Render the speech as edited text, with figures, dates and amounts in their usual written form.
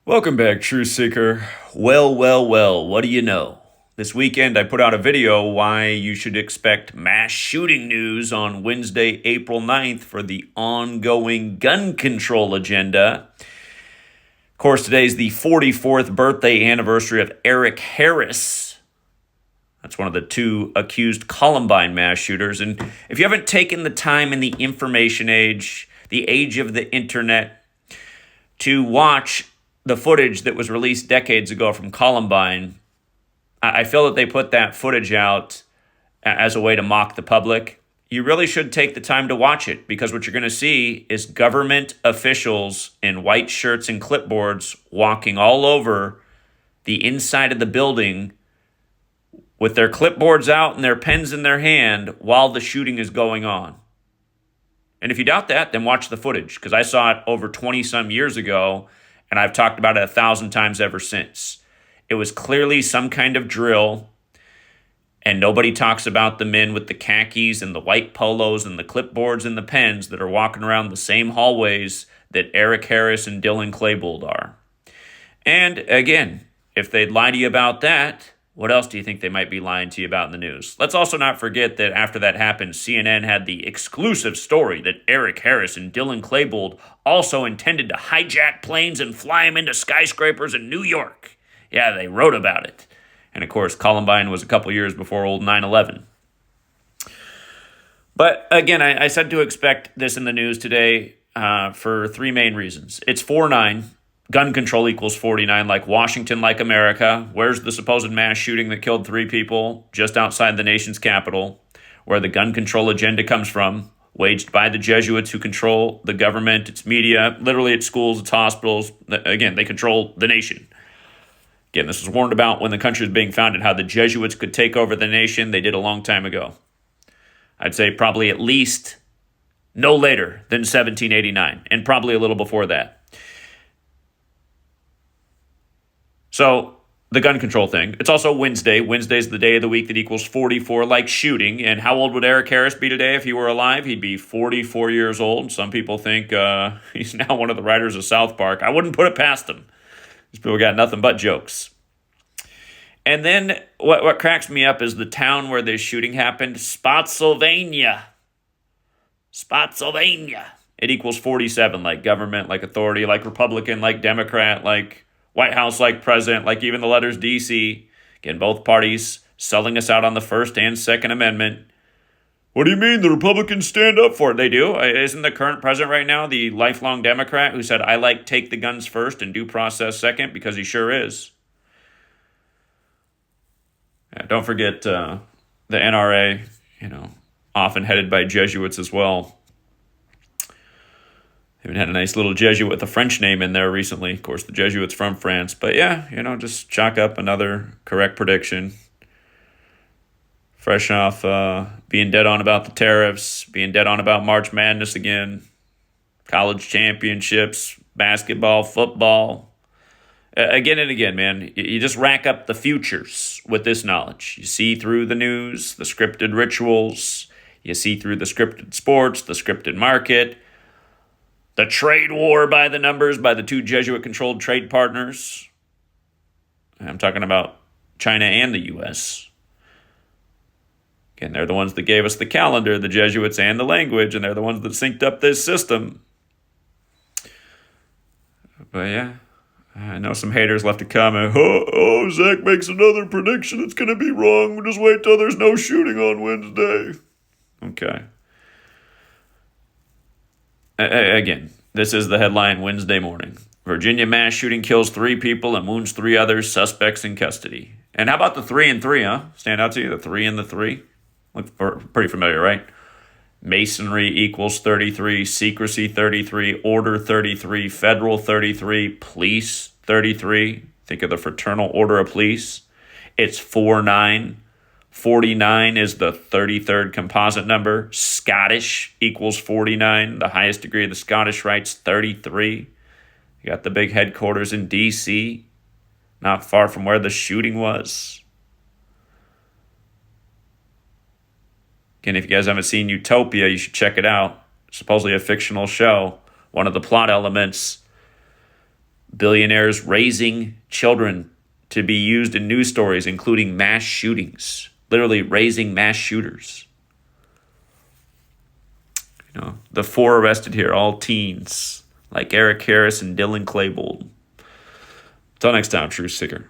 Welcome back, Truth Seeker. Well, what do you know? This weekend, I put out a video why you should expect mass shooting news on Wednesday, April 9th for the ongoing gun control agenda. Of course, today's the 44th birthday anniversary of Eric Harris. That's one of the two accused Columbine mass shooters. And if you haven't taken the time in the information age, the age of the internet, to watch the footage that was released decades ago from Columbine, I feel that they put that footage out as a way to mock the public. You really should take the time to watch it, because what you're going to see is government officials in white shirts and clipboards walking all over the inside of the building with their clipboards out and their pens in their hand while the shooting is going on. And if you doubt that, then watch the footage, because I saw it over 20-some years ago, and I've talked about it 1,000 times ever since. It was clearly some kind of drill, and nobody talks about the men with the khakis and the white polos and the clipboards and the pens that are walking around the same hallways that Eric Harris and Dylan Klebold are. And again, if they'd lie to you about that, what else do you think they might be lying to you about in the news? Let's also not forget that after that happened, CNN had the exclusive story that Eric Harris and Dylan Klebold also intended to hijack planes and fly them into skyscrapers in New York. Yeah, they wrote about it. And of course, Columbine was a couple years before old 9/11. But again, I said to expect this in the news today for three main reasons. It's 4-9. Gun control equals 49, like Washington, like America. Where's the supposed mass shooting that killed 3 people just outside the nation's capital, where the gun control agenda comes from, waged by the Jesuits who control the government, its media, literally its schools, its hospitals. Again, they control the nation. Again, this was warned about when the country was being founded, how the Jesuits could take over the nation. They did a long time ago. I'd say probably at least no later than 1789, and probably a little before that. So the gun control thing, it's also Wednesday. Wednesday's the day of the week that equals 44, like shooting. And how old would Eric Harris be today if he were alive? He'd be 44 years old. Some people think he's now one of the writers of South Park. I wouldn't put it past him. These people got nothing but jokes. And then what cracks me up is the town where this shooting happened, Spotsylvania. Spotsylvania. It equals 47, like government, like authority, like Republican, like Democrat, like White House, like president, like even the letters DC. Again, both parties selling us out on the First and Second Amendment. What do you mean the Republicans stand up for it? They do. Isn't the current president right now the lifelong Democrat who said, I like take the guns first and due process second? Because he sure is. Yeah, don't forget the NRA, often headed by Jesuits as well. Even had a nice little Jesuit with a French name in there recently. Of course, the Jesuit's from France. But yeah, just chalk up another correct prediction. Fresh off being dead on about the tariffs, being dead on about March Madness again, college championships, basketball, football. Again and again, man, you just rack up the futures with this knowledge. You see through the news, the scripted rituals. You see through the scripted sports, the scripted market. The trade war by the numbers by the two Jesuit-controlled trade partners. I'm talking about China and the U.S. Again, they're the ones that gave us the calendar, the Jesuits, and the language, and they're the ones that synced up this system. But yeah, I know some haters left a comment. Zach makes another prediction. It's going to be wrong. We'll just wait till there's no shooting on Wednesday. Okay. Again, this is the headline Wednesday morning. Virginia mass shooting kills 3 people and wounds 3 others, suspects in custody. And how about the 3 and 3, huh? Stand out to you, the 3 and the 3? Look pretty familiar, right? Masonry equals 33, secrecy 33, order 33, federal 33, police 33. Think of the Fraternal Order of Police. It's 4-9. 49 is the 33rd composite number. Scottish equals 49. The highest degree of the Scottish Rite's 33. You got the big headquarters in D.C., not far from where the shooting was. Again, if you guys haven't seen Utopia, you should check it out. Supposedly a fictional show. One of the plot elements Billionaires raising children to be used in news stories, including mass shootings, literally raising mass shooters. You know, the 4 arrested here, all teens, like Eric Harris and Dylan Klebold. Until next time, Truth Seeker.